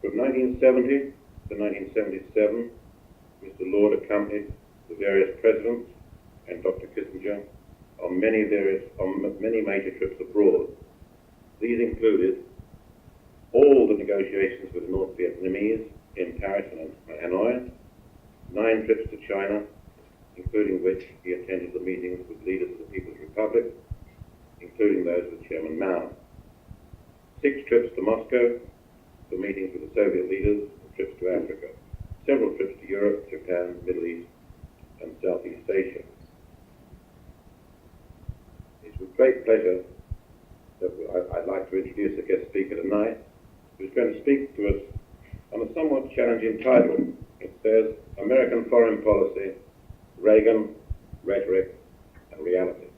From 1970 to 1977, Mr. Lord accompanied the various presidents and Dr. Kissinger on many major trips abroad. These included all the negotiations with the North Vietnamese in Paris and Hanoi, 9 trips to China, including which he attended the meetings with leaders of the People's Republic, including those with Chairman Mao, 6 trips to Moscow for meetings with the Soviet leaders, and trips to Africa, several trips to Europe, Japan, Middle East, and Southeast Asia. It's with great pleasure that I'd like to introduce a guest speaker tonight, who's going to speak to us on a somewhat challenging title. It says, American Foreign Policy, Reagan, Rhetoric, and Reality.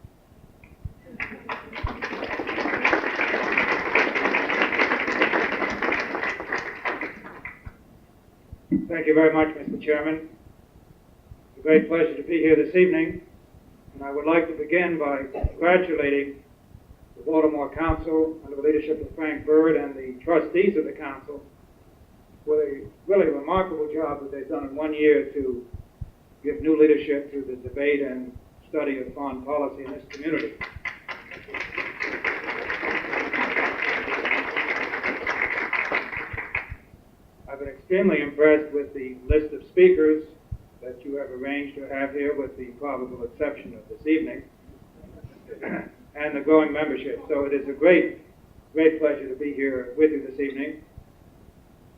Thank you very much, Mr. Chairman. It's a great pleasure to be here this evening, and I would like to begin by congratulating the Baltimore Council under the leadership of Frank Bird and the trustees of the Council for a really remarkable job that they've done in 1 year to give new leadership to the debate and study of foreign policy in this community. I've been extremely impressed with the list of speakers that you have arranged to have here, with the probable exception of this evening, and the growing membership. So it is a great pleasure to be here with you this evening.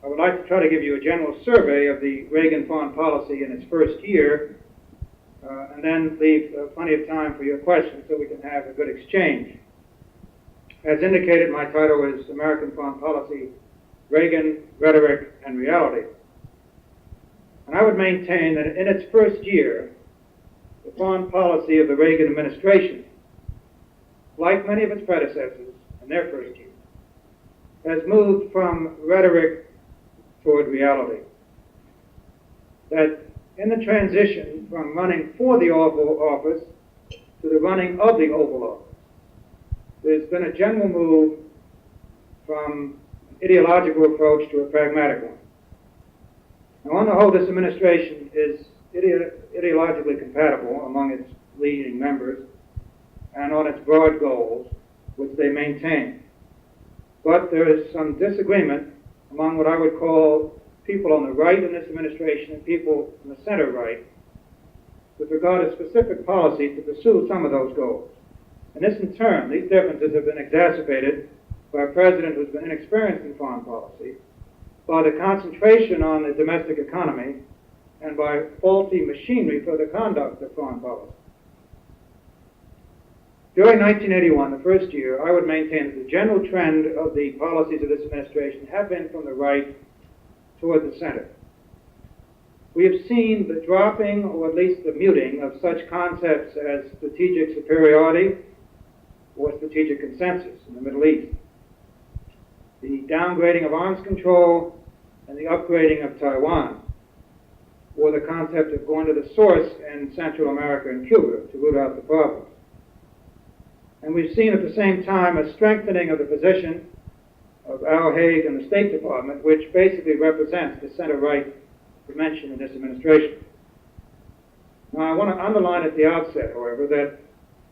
I would like to try to give you a general survey of the Reagan foreign policy in its first year, and then leave plenty of time for your questions so we can have a good exchange. As indicated, my title is American Foreign Policy, Reagan, Rhetoric, and Reality. And I would maintain that in its first year, the foreign policy of the Reagan administration, like many of its predecessors in their first year, has moved from rhetoric toward reality. That in the transition from running for the Oval Office to the running of the Oval Office, there's been a general move from an ideological approach to a pragmatic one. Now, on the whole, this administration is ideologically compatible among its leading members and on its broad goals, which they maintain. But there is some disagreement among what I would call people on the right in this administration and people in the center right with regard to specific policies to pursue some of those goals. And this, in turn, these differences have been exacerbated by a president who's been inexperienced in foreign policy, by the concentration on the domestic economy, and by faulty machinery for the conduct of foreign policy. During 1981, the first year, I would maintain that the general trend of the policies of this administration have been from the right toward the center. We have seen the dropping, or at least the muting, of such concepts as strategic superiority or strategic consensus in the Middle East, the downgrading of arms control and the upgrading of Taiwan, or the concept of going to the source in Central America and Cuba to root out the problems. And we've seen at the same time a strengthening of the position of Al Haig and the State Department, which basically represents the center-right dimension in this administration. Now, I want to underline at the outset, however, that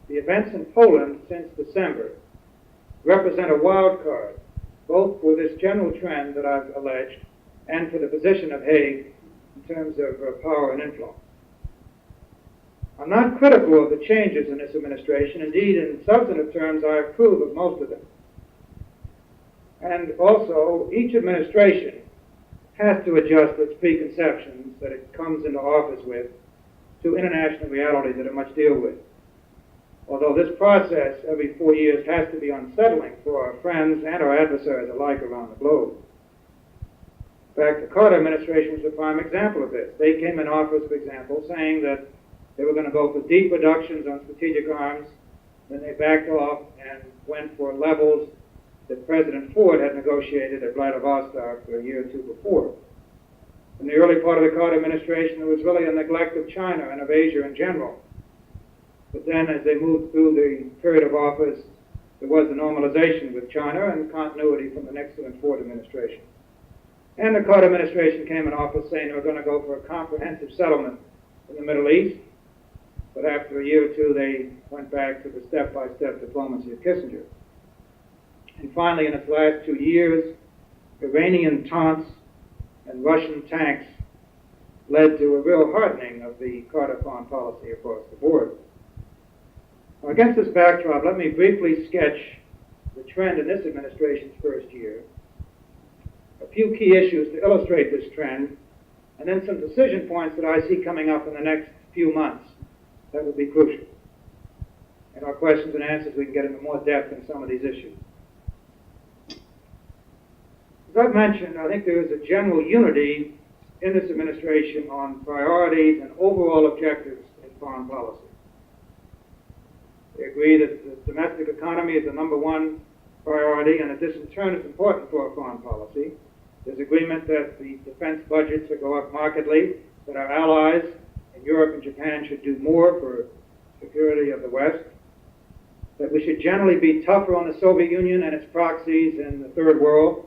the events in Poland since December represent a wild card, both for this general trend that I've alleged and for the position of Haig in terms of power and influence. I'm not critical of the changes in this administration. Indeed, in substantive terms, I approve of most of them. And also, each administration has to adjust its preconceptions that it comes into office with to international realities that it must deal with. Although this process every 4 years has to be unsettling for our friends and our adversaries alike around the globe. In fact, the Carter administration was a prime example of this. They came in office, for example, saying that they were going to go for deep reductions on strategic arms. Then they backed off and went for levels that President Ford had negotiated at Vladivostok a year or two before. In the early part of the Carter administration, there was really a neglect of China and of Asia in general. But then as they moved through the period of office, there was a normalization with China and continuity from the Nixon and Ford administration. And the Carter administration came in office saying they were going to go for a comprehensive settlement in the Middle East. But after a year or two, they went back to the step-by-step diplomacy of Kissinger. And finally, in its last 2 years, Iranian taunts and Russian tanks led to a real hardening of the Carter foreign policy across the board. Now, against this backdrop, let me briefly sketch the trend in this administration's first year, a few key issues to illustrate this trend, and then some decision points that I see coming up in the next few months that will be crucial. In our questions and answers, we can get into more depth in some of these issues. As I've mentioned, I think there is a general unity in this administration on priorities and overall objectives in foreign policy. They agree that the domestic economy is the #1 priority and that this in turn is important for our foreign policy. There's agreement that the defense budgets should go up markedly, that our allies in Europe and Japan should do more for security of the West, that we should generally be tougher on the Soviet Union and its proxies in the Third World,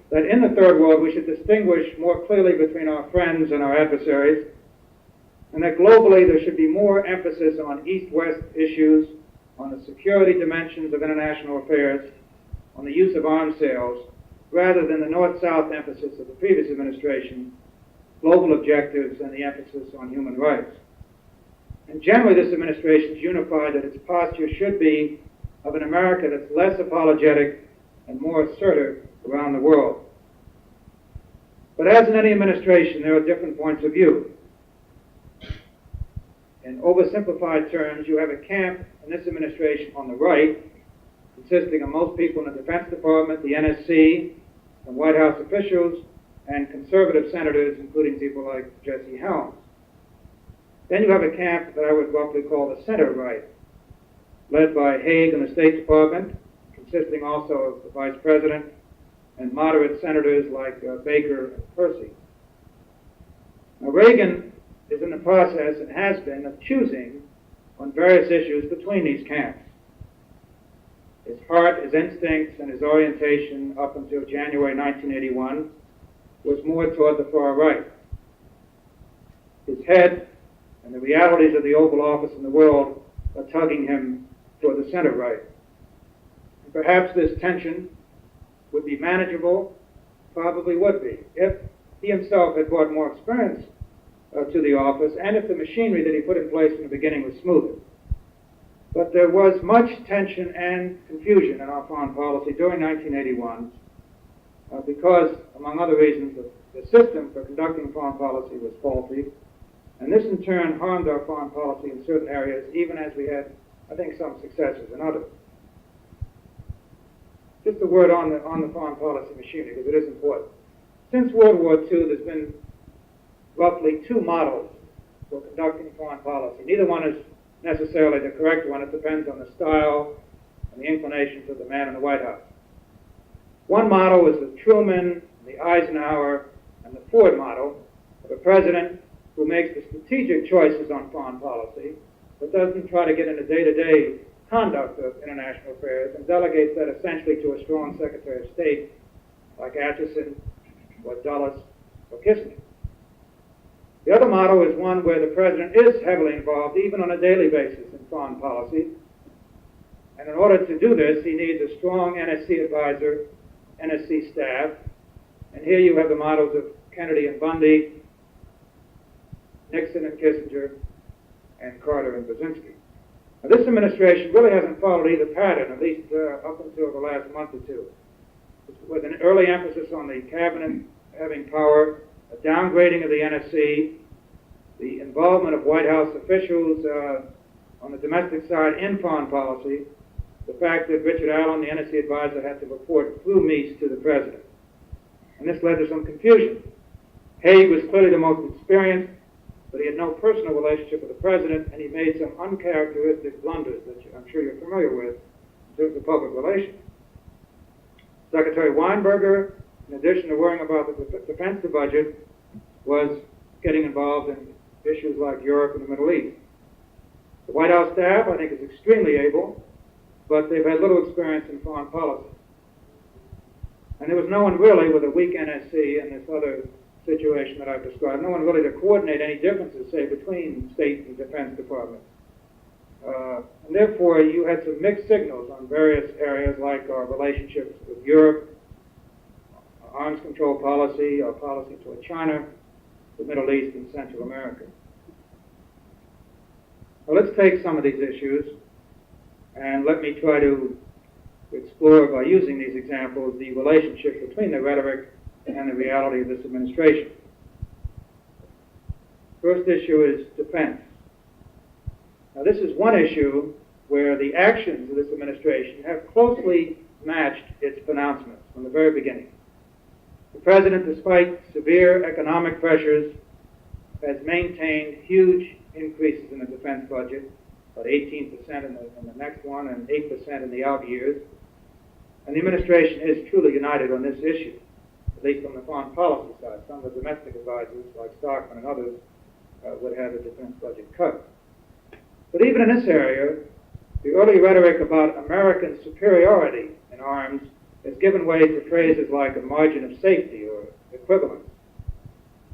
that in the Third World we should distinguish more clearly between our friends and our adversaries, and that globally there should be more emphasis on East-West issues, on the security dimensions of international affairs, on the use of arms sales, rather than the North-South emphasis of the previous administration, global objectives, and the emphasis on human rights. And generally this administration is unified that its posture should be of an America that's less apologetic and more assertive around the world. But as in any administration, there are different points of view. In oversimplified terms, you have a camp in this administration on the right, consisting of most people in the Defense Department, the NSC, and White House officials, and conservative senators, including people like Jesse Helms. Then you have a camp that I would roughly call the center right, led by Haig and the State Department, consisting also of the Vice President, and moderate senators like Baker and Percy. Now, Reagan is in the process, and has been, of choosing on various issues between these camps. His heart, his instincts, and his orientation up until January 1981 was more toward the far right. His head and the realities of the Oval Office in the world are tugging him toward the center right. And perhaps this tension would be manageable, probably would be, if he himself had brought more experience to the office, and if the machinery that he put in place in the beginning was smoother. But there was much tension and confusion in our foreign policy during 1981 because, among other reasons, the system for conducting foreign policy was faulty, and this in turn harmed our foreign policy in certain areas, even as we had, I think, some successes in others. Just a word on the foreign policy machinery, because it is important. Since World War II, there's been roughly 2 models for conducting foreign policy. Neither one is necessarily the correct one. It depends on the style and the inclinations of the man in the White House. One model is the Truman, the Eisenhower, and the Ford model of a president who makes the strategic choices on foreign policy, but doesn't try to get into day-to-day conduct of international affairs and delegates that essentially to a strong Secretary of State like Acheson or Dulles or Kissinger. The other model is one where the president is heavily involved, even on a daily basis, in foreign policy. And in order to do this, he needs a strong NSC advisor, NSC staff. And here you have the models of Kennedy and Bundy, Nixon and Kissinger, and Carter and Brzezinski. Now, this administration really hasn't followed either pattern, at least up until the last month or two, with an early emphasis on the cabinet having power, a downgrading of the NSC, the involvement of White House officials on the domestic side in foreign policy, the fact that Richard Allen, the NSC advisor, had to report through Meese to the president. And this led to some confusion. Haig was clearly the most experienced, but he had no personal relationship with the president, and he made some uncharacteristic blunders that I'm sure you're familiar with in terms of public relations. Secretary Weinberger, in addition to worrying about the defense budget, was getting involved in issues like Europe and the Middle East. The White House staff, I think, is extremely able, but they've had little experience in foreign policy. And there was no one really with a weak NSC and this other situation that I've described, no one really to coordinate any differences, say, between state and defense departments. And therefore, you had some mixed signals on various areas like our relationships with Europe, arms control policy, our policy toward China, the Middle East, and Central America. Well, let's take some of these issues and let me try to explore, by using these examples, the relationship between the rhetoric and the reality of this administration. First issue is defense. Now, this is one issue where the actions of this administration have closely matched its pronouncements from the very beginning. The President, despite severe economic pressures, has maintained huge increases in the defense budget, about 18% in the next one and 8% in the out years. And the administration is truly united on this issue, at least on the foreign policy side. Some of the domestic advisors, like Stockman and others, would have the defense budget cut. But even in this area, the early rhetoric about American superiority in arms has given way to phrases like a margin of safety or equivalence.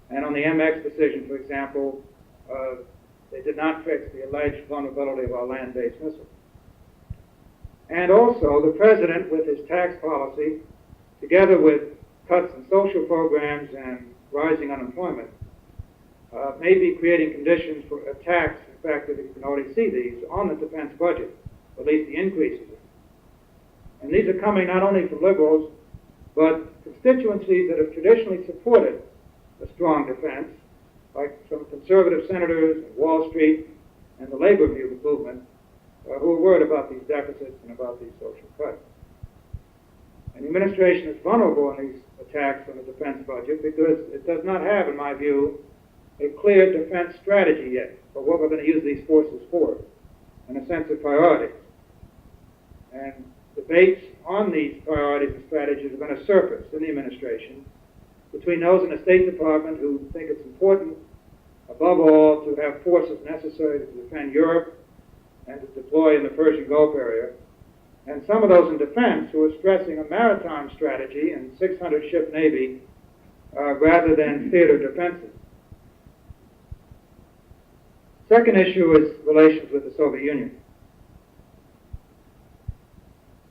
And on the MX decision, for example, they did not fix the alleged vulnerability of our land-based missiles. And also, the President, with his tax policy, together with cuts in social programs and rising unemployment, may be creating conditions for attacks. In fact, that you can already see these on the defense budget, at least the increases. And these are coming not only from liberals, but constituencies that have traditionally supported a strong defense, like some conservative senators, Wall Street, and the labor movement, who are worried about these deficits and about these social cuts. And the administration is vulnerable in these attacks on the defense budget because it does not have, in my view, a clear defense strategy yet for what we're going to use these forces for, and a sense of priorities. And debates on these priorities and strategies are going to surface in the administration between those in the State Department who think it's important, above all, to have forces necessary to defend Europe and to deploy in the Persian Gulf area, and some of those in defense who are stressing a maritime strategy and 600-ship Navy rather than theater defenses. Second issue is relations with the Soviet Union.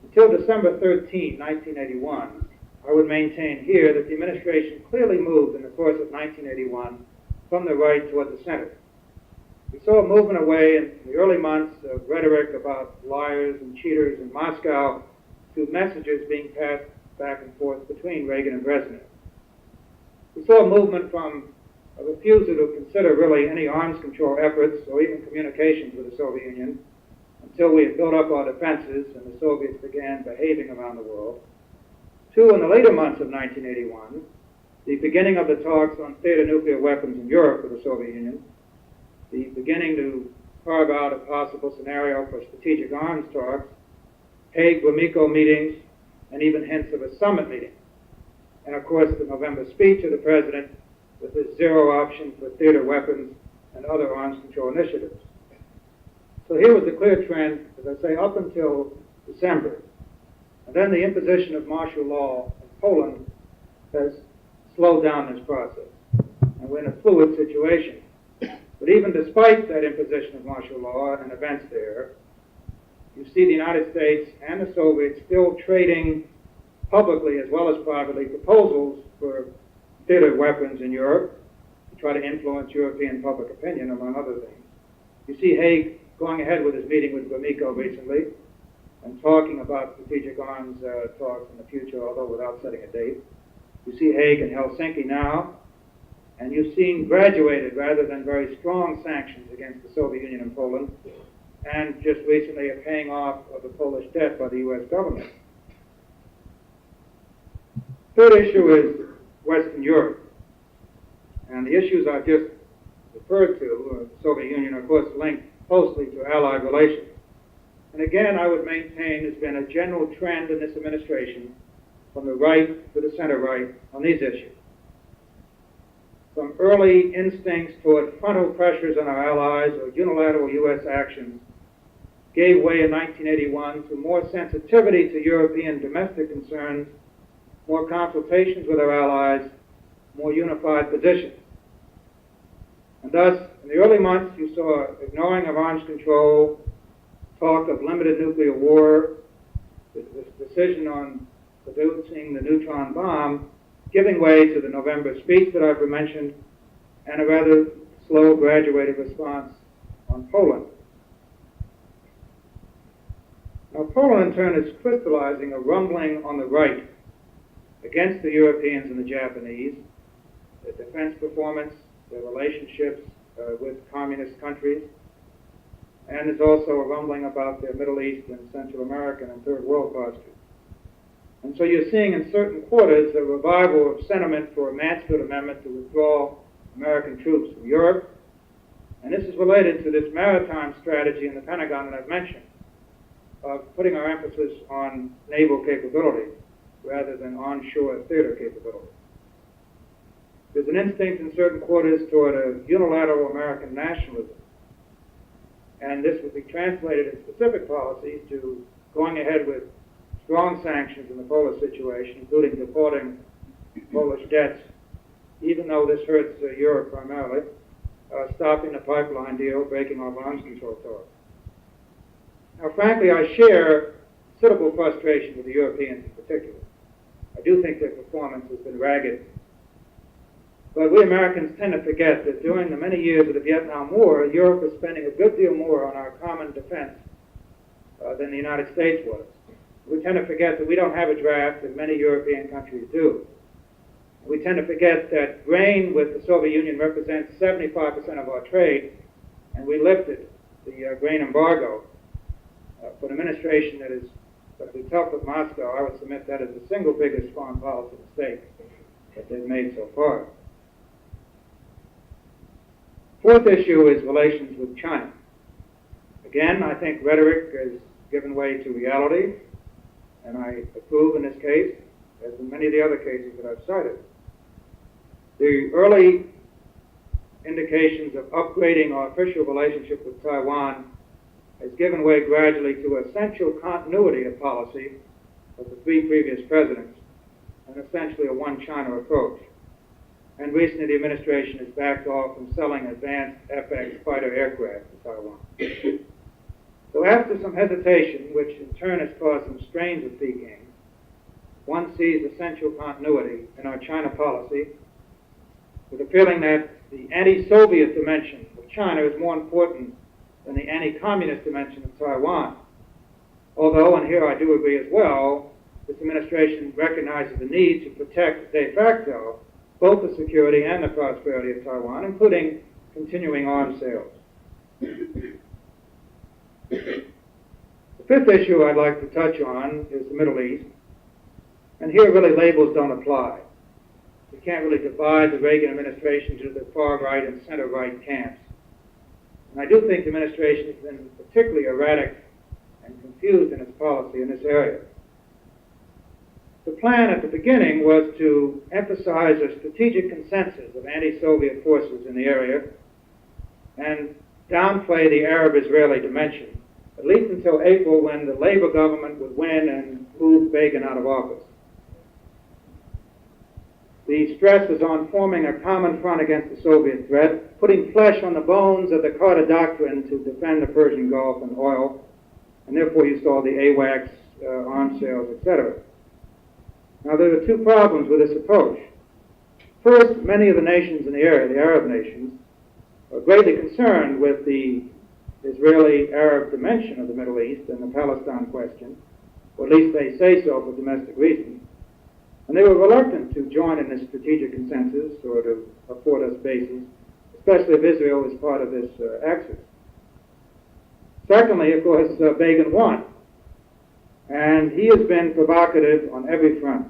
Until December 13, 1981, I would maintain here that the administration clearly moved in the course of 1981 from the right toward the center. We saw a movement away in the early months of rhetoric about liars and cheaters in Moscow to messages being passed back and forth between Reagan and Brezhnev. We saw a movement from a refusal to consider really any arms control efforts or even communications with the Soviet Union until we had built up our defenses and the Soviets began behaving around the world. To, in the later months of 1981, the beginning of the talks on theater nuclear weapons in Europe with the Soviet Union, the beginning to carve out a possible scenario for strategic arms talks, Hague-Gromyko meetings, and even hints of a summit meeting. And of course, the November speech of the President with his zero option for theater weapons and other arms control initiatives. So here was the clear trend, as I say, up until December. And then the imposition of martial law in Poland has slowed down this process. And we're in a fluid situation. But even despite that imposition of martial law and events there, you see the United States and the Soviets still trading publicly as well as privately proposals for theater weapons in Europe to try to influence European public opinion, among other things. You see Hague going ahead with his meeting with Gromyko recently and talking about strategic arms talks in the future, although without setting a date. You see Hague and Helsinki now, and you've seen graduated rather than very strong sanctions against the Soviet Union and Poland, and just recently a paying off of the Polish debt by the U.S. government. Third issue is Western Europe. And the issues I've just referred to, the Soviet Union, of course, linked closely to Allied relations. And again, I would maintain there's been a general trend in this administration from the right to the center right on these issues. Some early instincts toward frontal pressures on our allies or unilateral U.S. actions gave way in 1981 to more sensitivity to European domestic concerns more consultations with our allies, more unified positions. And thus, in the early months, you saw ignoring of arms control, talk of limited nuclear war, this decision on producing the neutron bomb, giving way to the November speech that I've mentioned, and a rather slow, graduated response on Poland. Now, Poland, in turn, is crystallizing a rumbling on the right against the Europeans and the Japanese, their defense performance, their relationships with communist countries, and there's also a rumbling about their Middle East and Central American and Third World postures. And so you're seeing in certain quarters a revival of sentiment for a Mansfield Amendment to withdraw American troops from Europe. And this is related to this maritime strategy in the Pentagon that I've mentioned, of putting our emphasis on naval capability rather than onshore theater capability. There's an instinct in certain quarters toward a unilateral American nationalism. And this would be translated in specific policies to going ahead with strong sanctions in the Polish situation, including deporting Polish debts, even though this hurts Europe primarily, stopping the pipeline deal, breaking off arms control talks. Now, frankly, I share considerable frustration with the Europeans in particular. I do think their performance has been ragged. But we Americans tend to forget that during the many years of the Vietnam War, Europe was spending a good deal more on our common defense than the United States was. We tend to forget that we don't have a draft, and many European countries do. We tend to forget that grain with the Soviet Union represents 75% of our trade, and we lifted the grain embargo. For an administration that is tough with Moscow, I would submit that is the single biggest foreign policy mistake that they've made so far. Fourth issue is relations with China. Again, I think rhetoric has given way to reality, and I approve in this case, as in many of the other cases that I've cited. The early indications of upgrading our official relationship with Taiwan has given way gradually to essential continuity of policy of the three previous presidents, and essentially a one-China approach. And recently the administration has backed off from selling advanced FX fighter aircraft to Taiwan. So after some hesitation, which in turn has caused some strains with Peking, one sees essential continuity in our China policy, with a feeling that the anti-Soviet dimension of China is more important than the anti-communist dimension of Taiwan. Although, and here I do agree as well, this administration recognizes the need to protect de facto both the security and the prosperity of Taiwan, including continuing arms sales. The fifth issue I'd like to touch on is the Middle East. And here really labels don't apply. You can't really divide the Reagan administration into the far right and center right camps. And I do think the administration has been particularly erratic and confused in its policy in this area. The plan at the beginning was to emphasize a strategic consensus of anti-Soviet forces in the area and downplay the Arab-Israeli dimension, at least until April, when the Labor government would win and move Reagan out of office. The stress was on forming a common front against the Soviet threat, putting flesh on the bones of the Carter Doctrine to defend the Persian Gulf and oil, and therefore you saw the AWACS, arms sales, etc. Now, there are two problems with this approach. First, many of the nations in the area, the Arab nations, are greatly concerned with the Israeli-Arab dimension of the Middle East and the Palestine question, or at least they say so for domestic reasons. And they were reluctant to join in this strategic consensus or to afford us bases, especially if Israel is part of this axis. Secondly, of course, Reagan won. And he has been provocative on every front.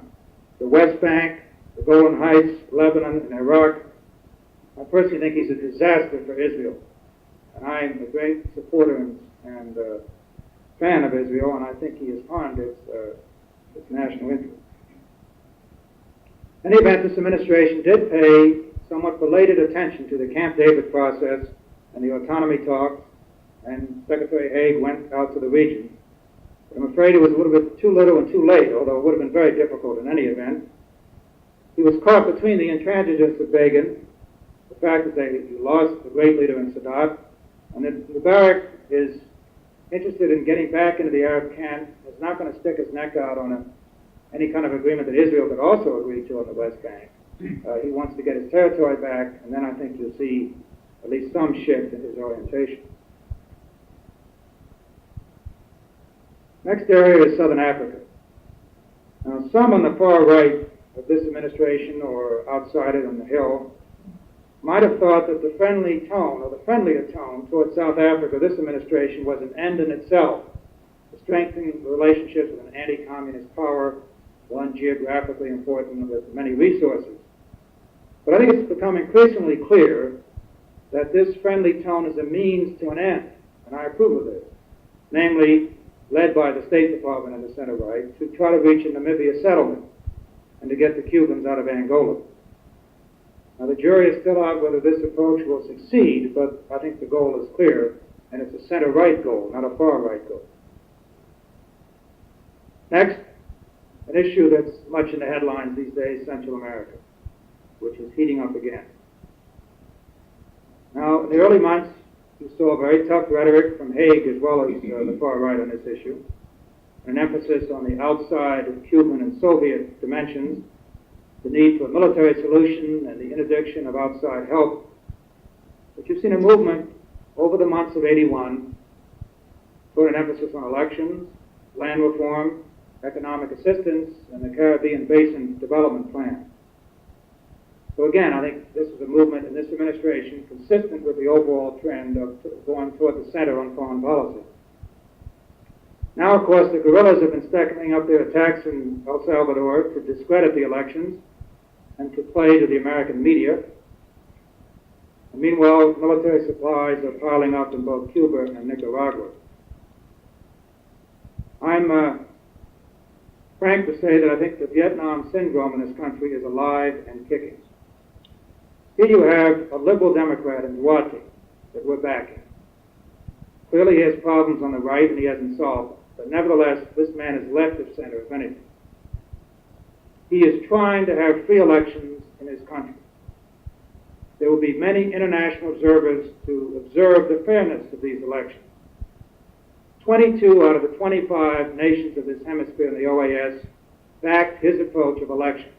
The West Bank, the Golan Heights, Lebanon, and Iraq. I personally think he's a disaster for Israel. And I'm a great supporter and fan of Israel, and I think he has harmed its national interest. In any event, this administration did pay somewhat belated attention to the Camp David process and the autonomy talks, and Secretary Haig went out to the region. But I'm afraid it was a little bit too little and too late, although it would have been very difficult in any event. He was caught between the intransigence of Reagan, the fact that he lost a great leader in Sadat, and that Mubarak is interested in getting back into the Arab camp, is not going to stick his neck out on any kind of agreement that Israel could also agree to on the West Bank. He wants to get his territory back, and then I think you'll see at least some shift in his orientation. Next area is Southern Africa. Now, some on the far right of this administration or outside it on the Hill might have thought that the friendly tone, or the friendlier tone towards South Africa, this administration was an end in itself, to strengthen the relationships with an anti-communist power, one geographically important with many resources. But I think it's become increasingly clear that this friendly tone is a means to an end, and I approve of this, namely, led by the State Department and the center right, to try to reach a Namibia settlement and to get the Cubans out of Angola. Now, the jury is still out whether this approach will succeed, but I think the goal is clear, and it's a center-right goal, not a far-right goal. Next, an issue that's much in the headlines these days, Central America, which is heating up again. Now, in the early months, you saw very tough rhetoric from Hague as well as the far right on this issue, an emphasis on the outside of Cuban and Soviet dimensions, the need for a military solution and the interdiction of outside help. But you've seen a movement over the months of '81 toward an emphasis on elections, land reform, economic assistance, and the Caribbean Basin Development Plan. So again, I think this is a movement in this administration consistent with the overall trend of going toward the center on foreign policy. Now, of course, the guerrillas have been stepping up their attacks in El Salvador to discredit the elections and to play to the American media. And meanwhile, military supplies are piling up in both Cuba and Nicaragua. I'm frank to say that I think the Vietnam syndrome in this country is alive and kicking. Here you have a liberal Democrat in Rhetoric that we're backing. Clearly he has problems on the right and he hasn't solved them. But nevertheless, this man is left of center, if anything. He is trying to have free elections in his country. There will be many international observers to observe the fairness of these elections. 22 out of the 25 nations of this hemisphere in the OAS backed his approach of elections.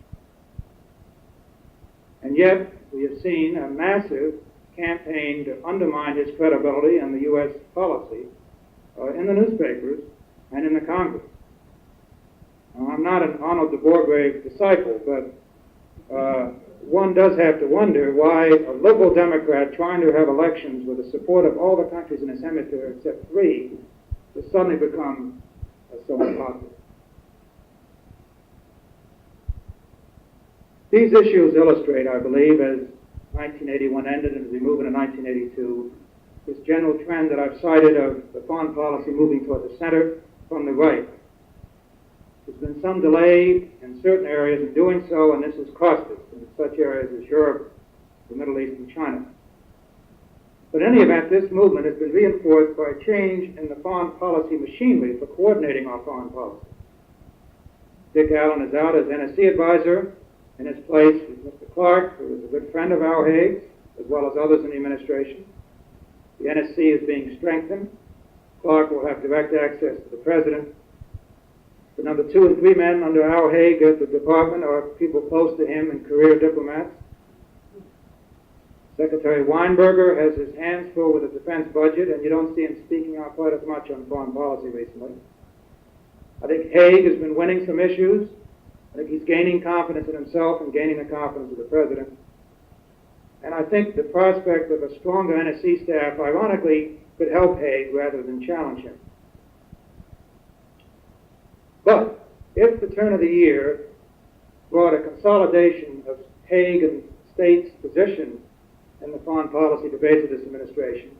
And yet, we have seen a massive campaign to undermine his credibility and the U.S. policy in the newspapers and in the Congress. Now, I'm not an Arnold de Bourgrave disciple, but one does have to wonder why a liberal Democrat trying to have elections with the support of all the countries in this hemisphere except 3 has suddenly become so unpopular. These issues illustrate, I believe, as 1981 ended and as we move into 1982, this general trend that I've cited of the foreign policy moving toward the center from the right. There's been some delay in certain areas in doing so, and this has cost us in such areas as Europe, the Middle East, and China. But in any event, this movement has been reinforced by a change in the foreign policy machinery for coordinating our foreign policy. Dick Allen is out as NSC advisor. In his place is Mr. Clark, who is a good friend of Al Haig's, as well as others in the administration. The NSC is being strengthened. Clark will have direct access to the president. The number 2 and 3 men under Al Haig at the department are people close to him and career diplomats. Secretary Weinberger has his hands full with the defense budget, and you don't see him speaking out quite as much on foreign policy recently. I think Haig has been winning some issues. I think he's gaining confidence in himself and gaining the confidence of the president. And I think the prospect of a stronger NSC staff, ironically, could help Haig rather than challenge him. But if the turn of the year brought a consolidation of Haig and states' position in the foreign policy debates of this administration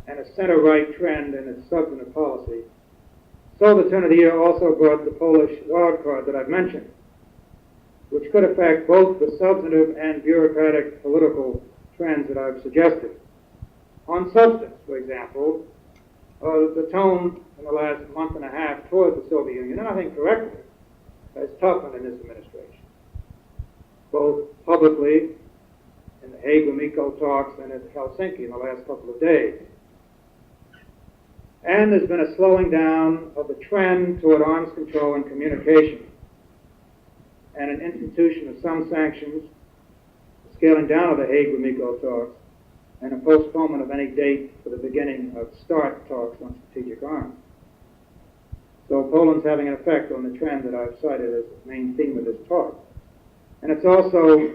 and a center-right trend in its substantive policy, so the turn of the year also brought the Polish wildcard that I've mentioned, which could affect both the substantive and bureaucratic political trends that I've suggested. On substance, for example, the tone in the last month and a half toward the Soviet Union, and I think correctly, has toughened in this administration, both publicly in the Hague-Miko talks and at Helsinki in the last couple of days. And there's been a slowing down of the trend toward arms control and communication, and an institution of some sanctions, scaling down of the Hague-Miko talks, and a postponement of any date for the beginning of START talks on strategic arms. So Poland's having an effect on the trend that I've cited as the main theme of this talk. And it's also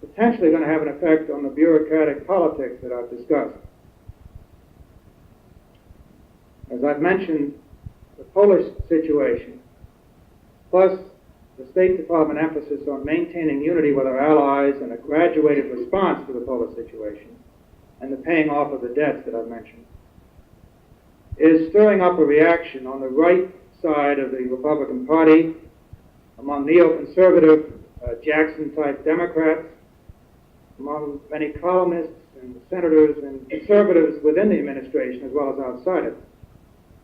potentially going to have an effect on the bureaucratic politics that I've discussed. As I've mentioned, the Polish situation, plus the State Department emphasis on maintaining unity with our allies and a graduated response to the Polish situation, and the paying off of the debts that I've mentioned, is stirring up a reaction on the right side of the Republican Party, among neoconservative Jackson-type Democrats, among many columnists and senators and conservatives within the administration as well as outside it,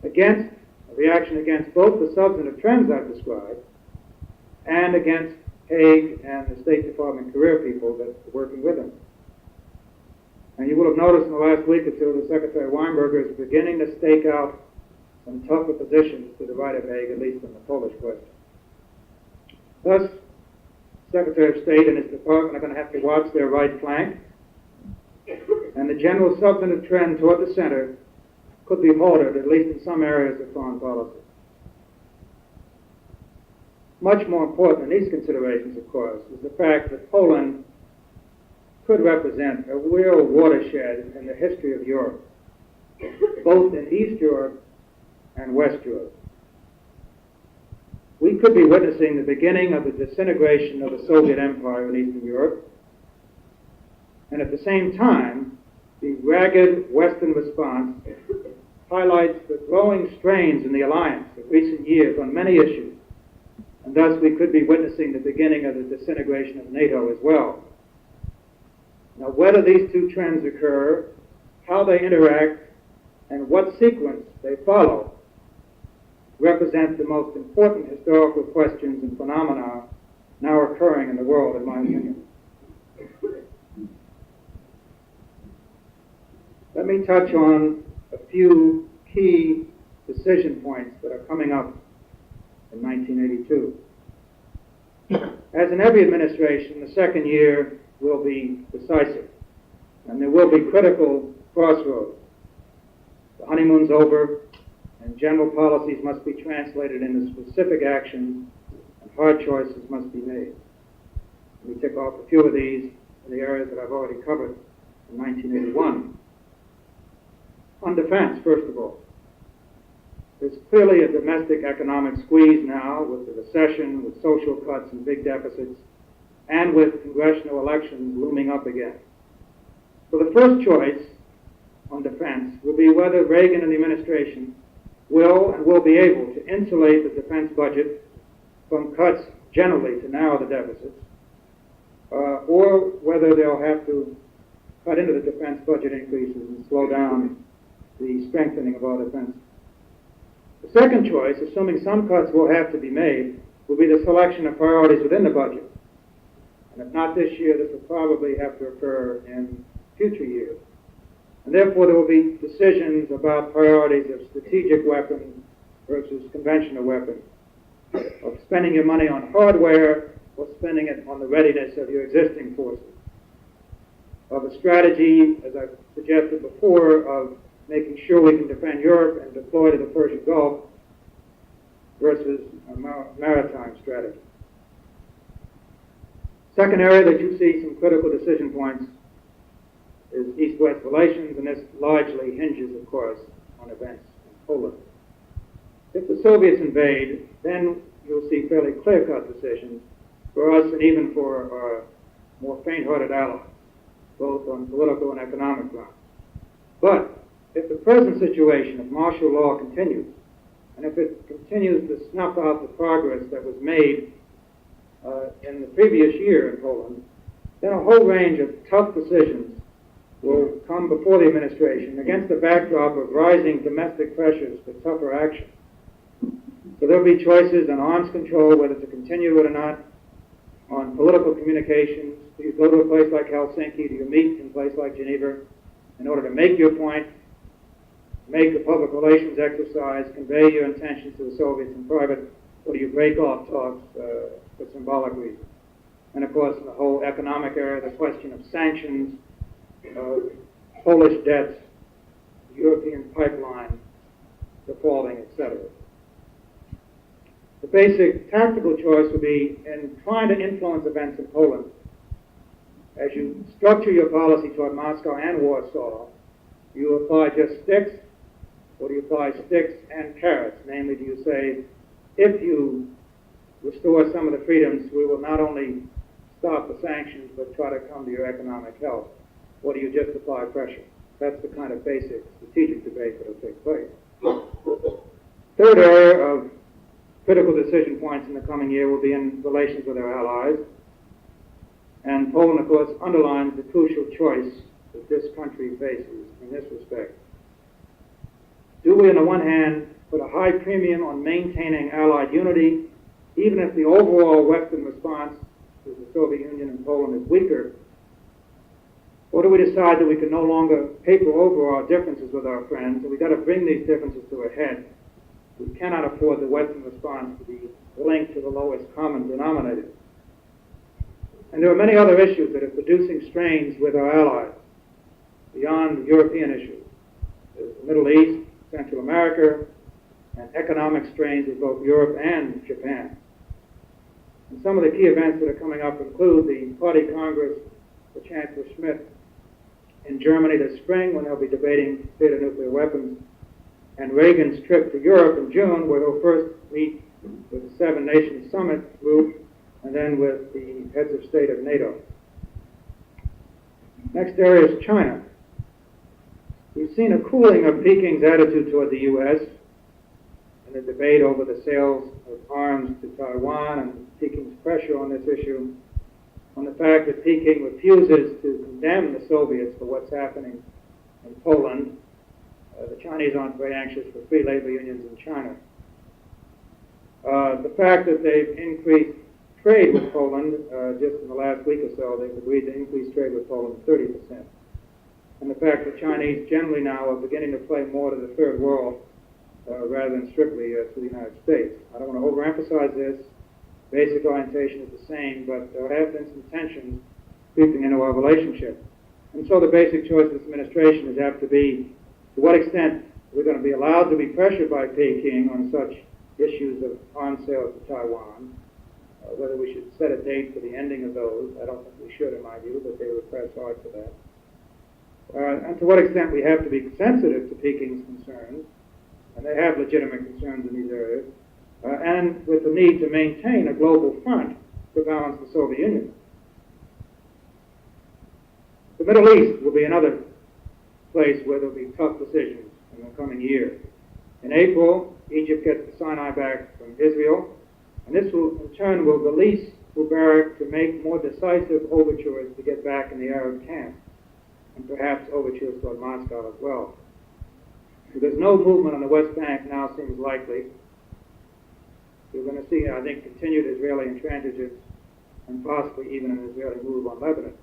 against a reaction against both the substantive trends I've described and against Hague and the State Department career people that are working with him. And you will have noticed in the last week or two that Secretary Weinberger is beginning to stake out some tougher positions to the right of Hague, at least in the Polish question. Thus, Secretary of State and his department are going to have to watch their right flank, and the general substantive trend toward the center could be halted, at least in some areas of foreign policy. Much more important than these considerations, of course, is the fact that Poland could represent a real watershed in the history of Europe, both in East Europe and West Europe. We could be witnessing the beginning of the disintegration of the Soviet Empire in Eastern Europe, and at the same time, the ragged Western response highlights the growing strains in the alliance of recent years on many issues, and thus we could be witnessing the beginning of the disintegration of NATO as well. Now, whether these two trends occur, how they interact, and what sequence they follow represent the most important historical questions and phenomena now occurring in the world, in my opinion. Let me touch on a few key decision points that are coming up in 1982. As in every administration, the second year will be decisive, and there will be critical crossroads. The honeymoon's over, and general policies must be translated into specific actions, and hard choices must be made. Let me tick off a few of these in the areas that I've already covered in 1981. On defense, first of all, there's clearly a domestic economic squeeze now with the recession, with social cuts and big deficits, and with congressional elections looming up again. So the first choice on defense will be whether Reagan and the administration will be able to insulate the defense budget from cuts generally to narrow the deficits, or whether they'll have to cut into the defense budget increases and slow down the strengthening of our defense. The second choice, assuming some cuts will have to be made, will be the selection of priorities within the budget. And if not this year, this will probably have to occur in future years. And therefore, there will be decisions about priorities of strategic weapons versus conventional weapons, of spending your money on hardware or spending it on the readiness of your existing forces, of a strategy, as I suggested before, of making sure we can defend Europe and deploy to the Persian Gulf versus a maritime strategy. Second area that you see some critical decision points is East-West relations, and this largely hinges, of course, on events in Poland. If the Soviets invade, then you'll see fairly clear-cut decisions for us and even for our more faint-hearted allies, both on political and economic grounds. But if the present situation of martial law continues, and if it continues to snuff out the progress that was made in the previous year in Poland, then a whole range of tough decisions will come before the administration against the backdrop of rising domestic pressures for tougher action. So there'll be choices on arms control, whether to continue it or not, on political communications. Do you go to a place like Helsinki? Do you meet in a place like Geneva in order to make your point, make a public relations exercise, convey your intentions to the Soviets in private, or do you break off talks for symbolic reasons? And of course, in the whole economic area, the question of sanctions, Polish debts, European pipeline defaulting, etc. The basic tactical choice would be in trying to influence events in Poland. As you structure your policy toward Moscow and Warsaw, do you apply just sticks, or do you apply sticks and carrots? Namely, do you say, if you restore some of the freedoms, we will not only stop the sanctions, but try to come to your economic help? Or do you just apply pressure? That's the kind of basic strategic debate that will take place. Third area of critical decision points in the coming year will be in relations with our allies. And Poland, of course, underlines the crucial choice that this country faces in this respect. Do we, on the one hand, put a high premium on maintaining Allied unity, even if the overall Western response to the Soviet Union and Poland is weaker? Or do we decide that we can no longer paper over our differences with our friends, and we've got to bring these differences to a head? We cannot afford the Western response to be linked to the lowest common denominator. And there are many other issues that are producing strains with our allies beyond European issues. There's the Middle East, Central America, and economic strains with both Europe and Japan. And some of the key events that are coming up include the Party Congress for Chancellor Schmidt in Germany this spring, when they'll be debating the state of nuclear weapons, and Reagan's trip to Europe in June, where he'll first meet with the Seven Nations Summit group, and then with the heads of state of NATO. Next area is China. We've seen a cooling of Peking's attitude toward the U.S. and the debate over the sales of arms to Taiwan, and Peking's pressure on this issue, on the fact that Peking refuses to condemn the Soviets for what's happening in Poland. The Chinese aren't very anxious for free labor unions in China. The fact that they've increased trade with Poland, just in the last week or so, they've agreed to increase trade with Poland 30%. And the fact that Chinese generally now are beginning to play more to the third world rather than strictly to the United States. I don't want to overemphasize this. Basic orientation is the same, but there have been some tensions creeping into our relationship. And so the basic choice of this administration is have to be, to what extent we're going to be allowed to be pressured by Peking on such issues of arms sales to Taiwan, whether we should set a date for the ending of those. I don't think we should, in my view, but they would press hard for that. And to what extent we have to be sensitive to Peking's concerns, and they have legitimate concerns in these areas, and with the need to maintain a global front to balance the Soviet Union. The Middle East will be another place where there will be tough decisions in the coming year. In April, Egypt gets the Sinai back from Israel, and this will, in turn, will release Mubarak to make more decisive overtures to get back in the Arab camp, and perhaps overtures toward Moscow as well. So there's no movement on the West Bank now seems likely. We're going to see, I think, continued Israeli intransigence and possibly even an Israeli move on Lebanon.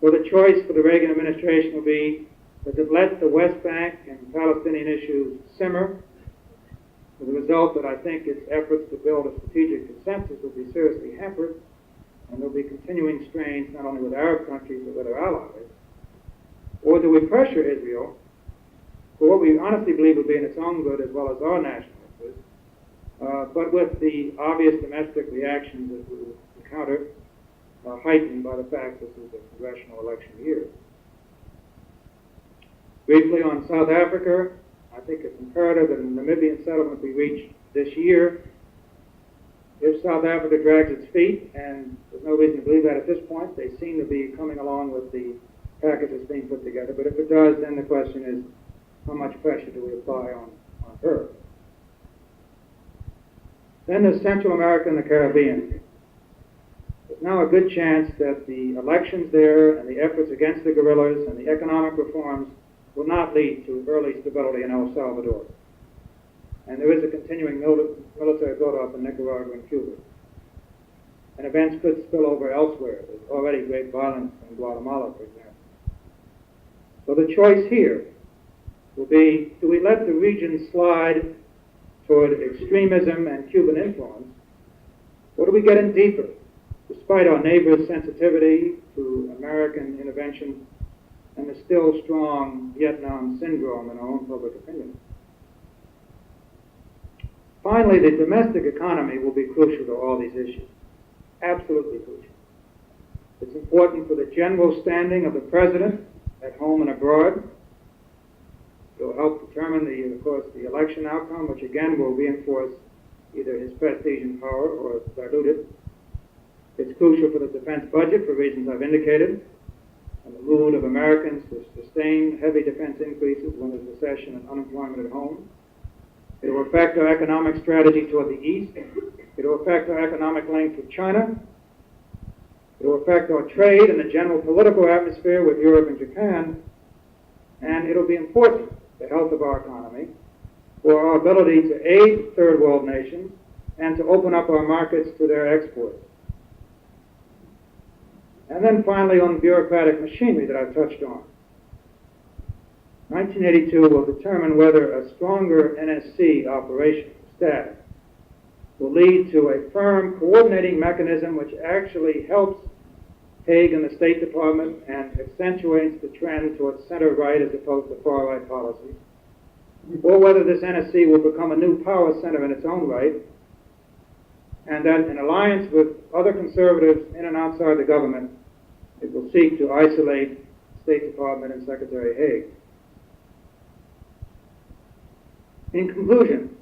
So the choice for the Reagan administration will be to let the West Bank and Palestinian issues simmer, with the result that I think its efforts to build a strategic consensus will be seriously hampered, and there'll be continuing strains not only with Arab countries but with our allies. Or do we pressure Israel for what we honestly believe will be in its own good as well as our national interest, but with the obvious domestic reactions that we will encounter heightened by the fact this is a congressional election year. Briefly on South Africa, I think it's imperative that a Namibian settlement be reached this year. If South Africa drags its feet, and there's no reason to believe that at this point, they seem to be coming along with the package that's being put together, but if it does, then the question is, how much pressure do we apply on her? Then there's Central America and the Caribbean. there's now a good chance that the elections there and the efforts against the guerrillas and the economic reforms will not lead to early stability in El Salvador. And there is a continuing military buildup in Nicaragua and Cuba. And events could spill over elsewhere. There's already great violence in Guatemala, for example. So the choice here will be, do we let the region slide toward extremism and Cuban influence, or do we get in deeper, despite our neighbors' sensitivity to American intervention and the still strong Vietnam syndrome in our own public opinion? Finally, the domestic economy will be crucial to all these issues, absolutely crucial. It's important for the general standing of the president at home and abroad. It will help determine, of course, the election outcome, which again will reinforce either his prestige and power or dilute it. It's crucial for the defense budget for reasons I've indicated, and the mood of Americans to sustain heavy defense increases when there's recession and unemployment at home. It will affect our economic strategy toward the East. It will affect our economic link with China. It will affect our trade and the general political atmosphere with Europe and Japan. And it will be important, the health of our economy, for our ability to aid third world nations and to open up our markets to their exports. And then finally on the bureaucratic machinery that I've touched on. 1982 will determine whether a stronger NSC operation staff will lead to a firm coordinating mechanism which actually helps Hague and the State Department and accentuates the trend towards center-right as opposed to far-right policies, or whether this NSC will become a new power center in its own right, and that in alliance with other conservatives in and outside the government, it will seek to isolate State Department and Secretary Hague. In conclusion,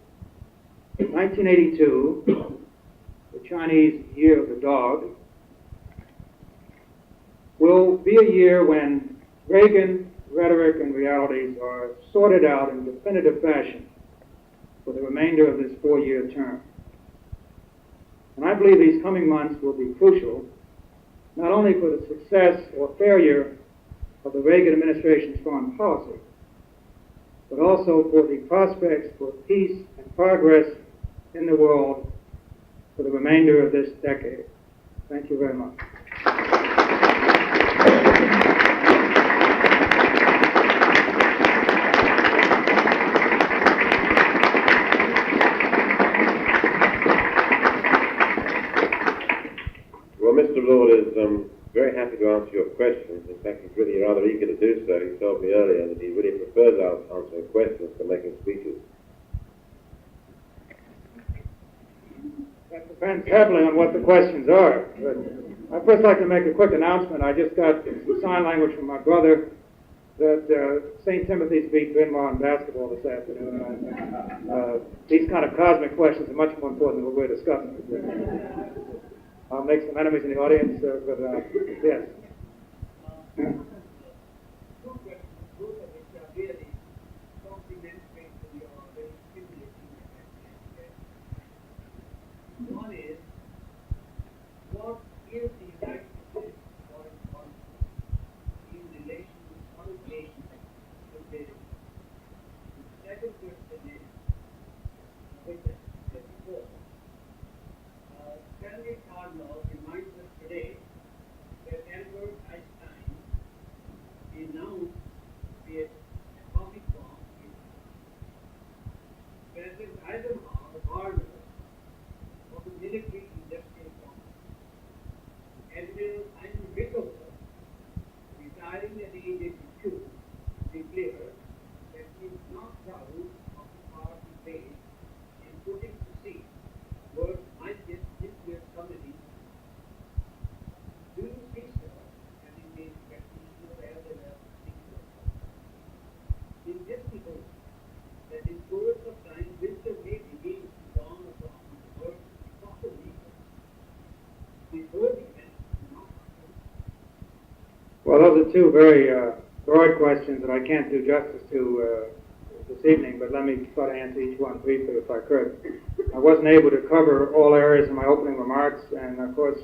1982, the Chinese Year of the Dog, will be a year when Reagan, rhetoric, and realities are sorted out in definitive fashion for the remainder of this four-year term. And I believe these coming months will be crucial, not only for the success or failure of the Reagan administration's foreign policy, but also for the prospects for peace and progress in the world for the remainder of this decade. Thank you very much. Well, Mr. Lord is very happy to answer your questions. In fact, he's really rather eager to do so. He told me earlier that he really prefers answering questions to making speeches. That depends heavily on what the questions are. But I'd first like to make a quick announcement. I just got some sign language from my brother that St. Timothy's beat Bryn Mawr in basketball this afternoon. These kind of cosmic questions are much more important than what we're discussing. I'll make some enemies in the audience, but yes. Two questions, both of which are really complementary to your very stimulating message. One is, what is the United States foreign policy in relation to other nations to this? The second question is, which I said before, Stanley Cardinal reminds us today that Albert Einstein denounced the atomic bomb. President Eisenhower warned us of the military-industrial complex. Admiral Eisenhower, retiring at the age of 82, declared that he is not proud of the part he played in putting to sea world's mightiest nuclear submarine. Do you think so? Having been practitioner as well as thinker. In this we hope that in course of time wisdom may begin to dawn upon the world of the people before the end not happen. Well, those are two very broad questions that I can't do justice to this evening, but let me try to answer each one briefly if I could. I wasn't able to cover all areas in my opening remarks, and of course,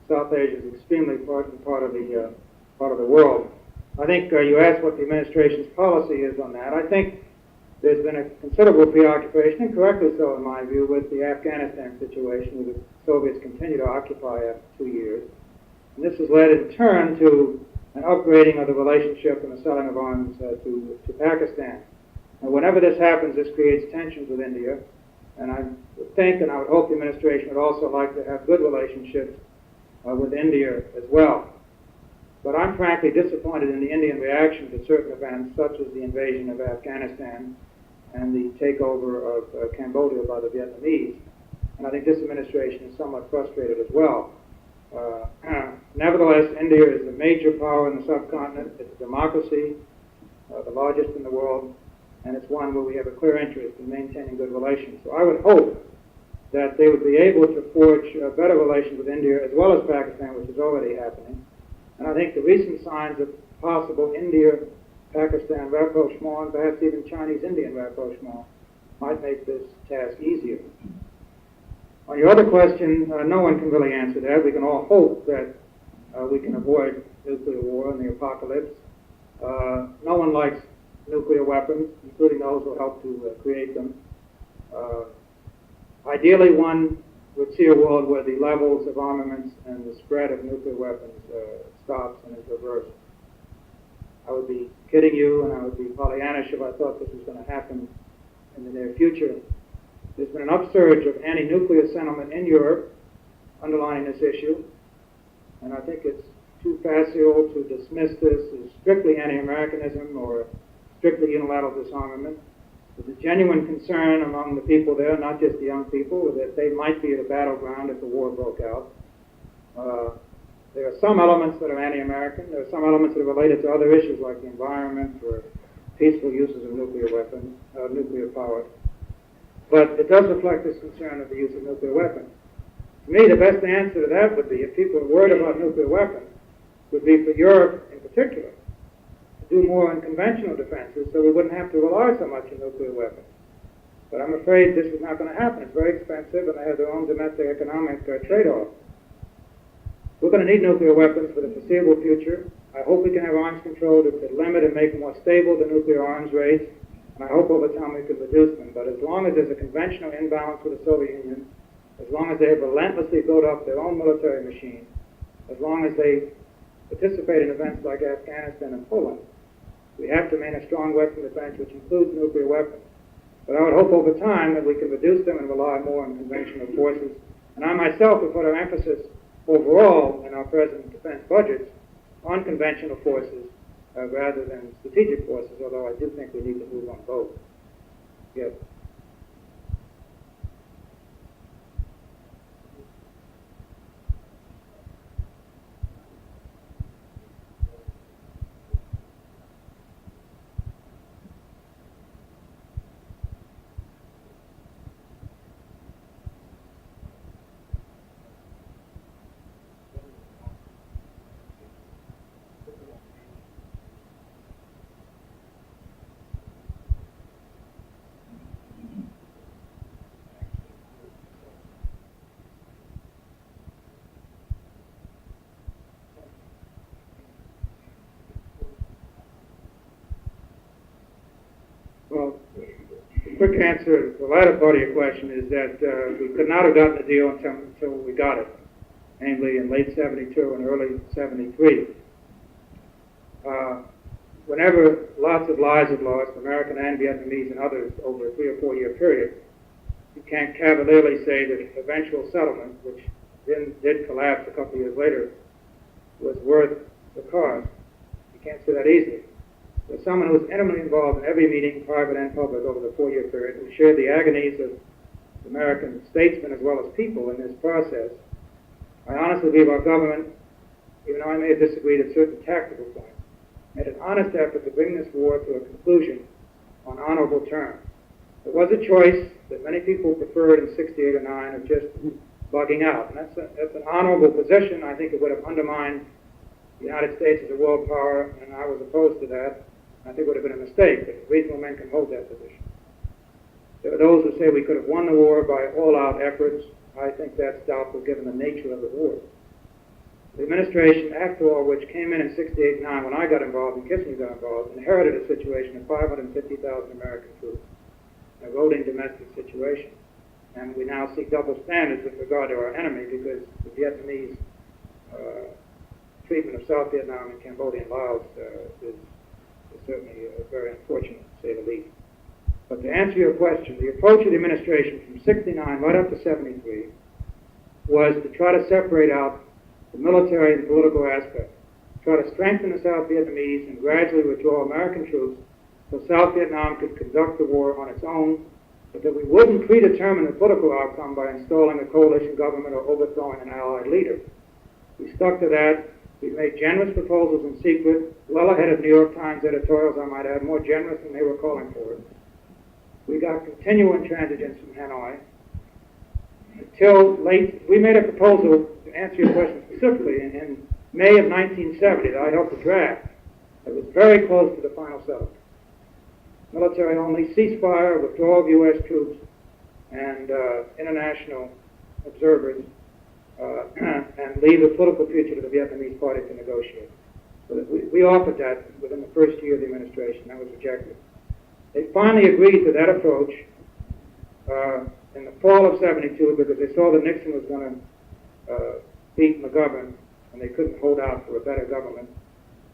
South Asia is extremely important part of the world. I think you asked what the administration's policy is on that. I think there's been a considerable preoccupation, and correctly so in my view, with the Afghanistan situation, where the Soviets continue to occupy after 2 years. And this has led in turn to an upgrading of the relationship and the selling of arms to Pakistan. And whenever this happens, this creates tensions with India. And I would think, and I would hope the administration would also like to have good relationships with India as well. But I'm frankly disappointed in the Indian reaction to certain events, such as the invasion of Afghanistan and the takeover of Cambodia by the Vietnamese. And I think this administration is somewhat frustrated as well. Nevertheless, India is a major power in the subcontinent. It's a democracy, the largest in the world, and it's one where we have a clear interest in maintaining good relations. So I would hope that they would be able to forge better relations with India as well as Pakistan, which is already happening. And I think the recent signs of possible India-Pakistan rapprochement, and perhaps even Chinese-Indian rapprochement, might make this task easier. On your other question, no one can really answer that. We can all hope that we can avoid nuclear war and the apocalypse. No one likes nuclear weapons, including those who help to create them. Ideally, one would see a world where the levels of armaments and the spread of nuclear weapons stops and is reversed. I would be kidding you, and I would be Pollyannish if I thought this was going to happen in the near future. There's been an upsurge of anti-nuclear sentiment in Europe underlining this issue, and I think it's too facile to dismiss this as strictly anti-Americanism or strictly unilateral disarmament. There's a genuine concern among the people there, not just the young people, that they might be at a battleground if the war broke out. There are some elements that are anti-American. There are some elements that are related to other issues like the environment or peaceful uses of nuclear weapons, nuclear power. But it does reflect this concern of the use of nuclear weapons. To me, the best answer to that would be, if people are worried about nuclear weapons, would be for Europe in particular to do more in conventional defenses so we wouldn't have to rely so much on nuclear weapons. But I'm afraid this is not going to happen. It's very expensive, and they have their own domestic economic trade-offs. We're going to need nuclear weapons for the foreseeable future. I hope we can have arms control to limit and make more stable the nuclear arms race, and I hope over time we can reduce them. But as long as there's a conventional imbalance with the Soviet Union, as long as they have relentlessly built up their own military machine, as long as they participate in events like Afghanistan and Poland, we have to maintain a strong Western defense, which includes nuclear weapons. But I would hope over time that we can reduce them and rely more on conventional forces. And I myself have put our emphasis overall in our present defense budgets on conventional forces rather than strategic forces, although I do think we need to move on both. Yes. Well, the quick answer to the latter part of your question is that we could not have gotten the deal until we got it, namely in late 72 and early 73. Whenever lots of lives are lost, American and Vietnamese and others, over a 3 or 4 year period, you can't cavalierly say that eventual settlement, which then did collapse a couple of years later, was worth the cost. You can't say that easily. As someone who was intimately involved in every meeting, private and public, over the 4 year period, who shared the agonies of American statesmen as well as people in this process, I honestly believe our government, even though I may have disagreed at certain tactical points, made an honest effort to bring this war to a conclusion on honorable terms. It was a choice that many people preferred in 68 or 9 of just bugging out. And that's an honorable position. I think it would have undermined the United States as a world power, and I was opposed to that. I think it would have been a mistake, but reasonable men can hold that position. There are those who say we could have won the war by all-out efforts. I think that's doubtful given the nature of the war. The administration, after all, which came in 68 9 when I got involved and Kissinger got involved, inherited a situation of 550,000 American troops, a roving domestic situation. And we now see double standards with regard to our enemy because the Vietnamese treatment of South Vietnam and Cambodia and Laos is certainly very unfortunate, to say the least. But to answer your question, the approach of the administration from 69 right up to 73 was to try to separate out the military and political aspect, try to strengthen the South Vietnamese and gradually withdraw American troops so South Vietnam could conduct the war on its own, but that we wouldn't predetermine the political outcome by installing a coalition government or overthrowing an allied leader. We stuck to that. We made generous proposals in secret, well ahead of New York Times editorials, I might add, more generous than they were calling for it. We got continual intransigence from Hanoi. Until late, we made a proposal, to answer your question specifically, in May of 1970 that I helped to draft. It was very close to the final settlement. Military only, ceasefire, withdrawal of U.S. troops, and international observers, and leave the political future to the Vietnamese party to negotiate. So that we offered that within the first year of the administration. That was rejected. They finally agreed to that approach in the fall of 72 because they saw that Nixon was going to beat McGovern and they couldn't hold out for a better government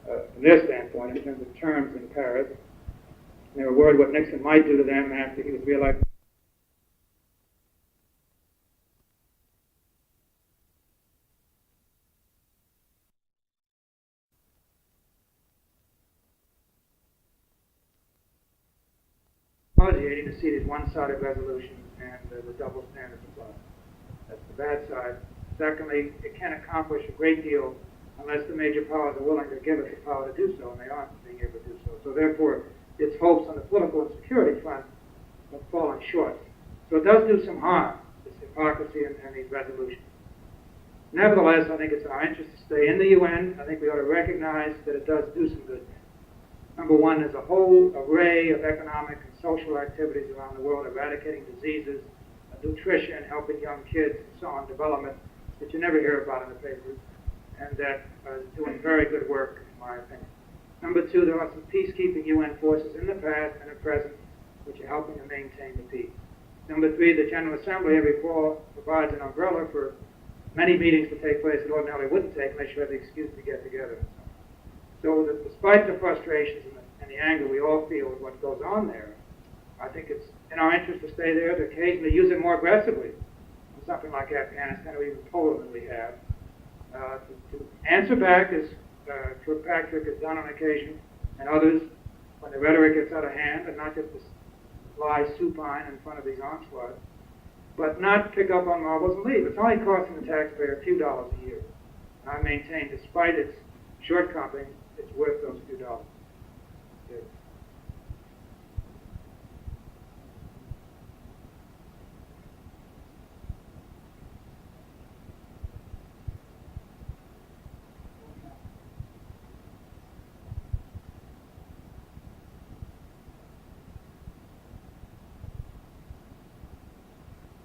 from their standpoint in terms of terms in Paris. And they were worried what Nixon might do to them after he was reelected. Nauseating to see these one-sided resolutions and the double standards apply. That's the bad side. Secondly, it can't accomplish a great deal unless the major powers are willing to give it the power to do so, and they aren't being able to do so. So therefore, its hopes on the political and security front have fallen short. So it does do some harm, this hypocrisy and these resolutions. Nevertheless, I think it's in our interest to stay in the UN. I think we ought to recognize that it does do some good things. Number one, there's a whole array of economic and social activities around the world, eradicating diseases, nutrition, helping young kids, and so on, development, that you never hear about in the papers, and that is doing very good work, in my opinion. Number two, there are some peacekeeping UN forces in the past and at present which are helping to maintain the peace. Number three, the General Assembly every fall provides an umbrella for many meetings to take place that ordinarily wouldn't take unless you had the excuse to get together. So that despite the frustrations and the anger we all feel with what goes on there, I think it's in our interest to stay there, to occasionally use it more aggressively in something like Afghanistan or even Poland than we have. To answer back, as Kirkpatrick has done on occasion, and others, when the rhetoric gets out of hand, and not just to lie supine in front of these onslaughts, but not pick up on marbles and leave. It's only costing the taxpayer a few dollars a year. And I maintain, despite its shortcomings, it's worth those few dollars. Yes.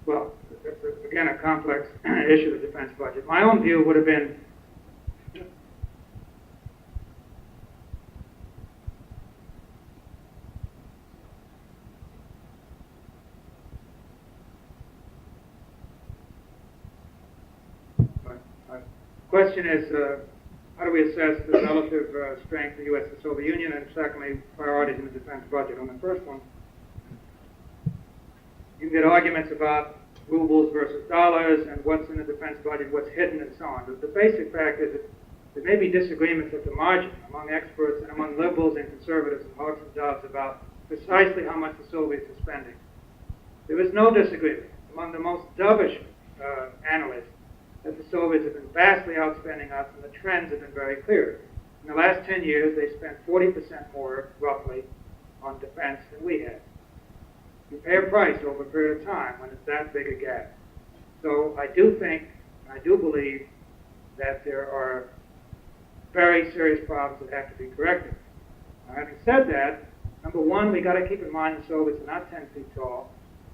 Well, that's again a complex issue, the defense budget. My own view would have been question is, how do we assess the relative strength of the U.S. and the Soviet Union, and secondly, priorities in the defense budget? On the first one, you can get arguments about rubles versus dollars and what's in the defense budget, what's hidden, and so on. But the basic fact is that there may be disagreements at the margin among experts and among liberals and conservatives and hawks and doves about precisely how much the Soviets are spending. There is no disagreement among the most dovish analysts that the Soviets have been vastly outspending us, and the trends have been very clear. In the last 10 years, they spent 40% more, roughly, on defense than we had. You pay a price over a period of time when it's that big a gap. So I do think, I do believe, that there are very serious problems that have to be corrected. Now, having said that, number one, we got to keep in mind the Soviets are not 10 feet tall.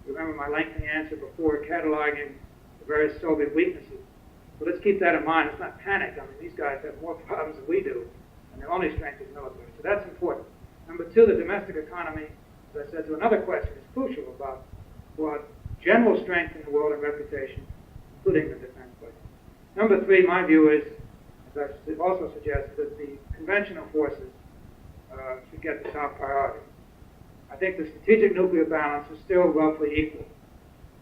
Remember my lengthy answer before cataloging the various Soviet weaknesses. So let's keep that in mind. It's not panic. I mean, these guys have more problems than we do, and their only strength is military. So that's important. Number two, the domestic economy, as I said, to another question, is crucial about what general strength in the world and reputation, including the defense budget. Number three, my view is, as I've also suggested, that the conventional forces should get the top priority. I think the strategic nuclear balance is still roughly equal.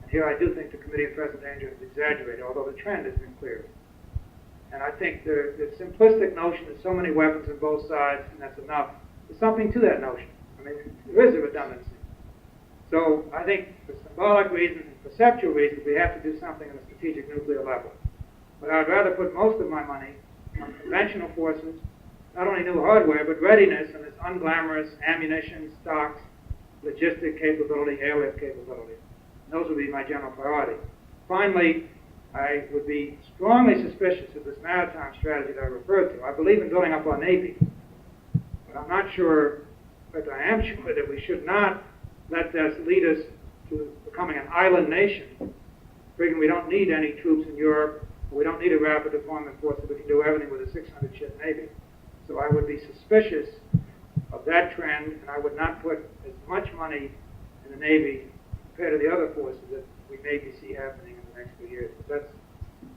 And here I do think the Committee of Present Danger has exaggerated, although the trend has been clear. And I think the simplistic notion that so many weapons on both sides and that's enough, there's something to that notion. I mean, there is a redundancy. So I think for symbolic reasons and perceptual reasons, we have to do something on the strategic nuclear level. But I'd rather put most of my money on conventional forces, not only new hardware, but readiness and this unglamorous ammunition, stocks, logistic capability, airlift capability. And those would be my general priority. Finally, I would be strongly suspicious of this maritime strategy that I referred to. I believe in building up our Navy, but I'm not sure, but I am sure that we should not let this lead us to becoming an island nation, figuring we don't need any troops in Europe, or we don't need a rapid deployment force, that we can do everything with a 600-ship Navy. So I would be suspicious of that trend, and I would not put as much money in the Navy compared to the other forces that we maybe see happening in the next few years. But that's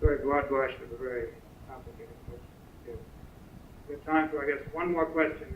very broad brush of a very complicated question. We have time for, I guess, one more question.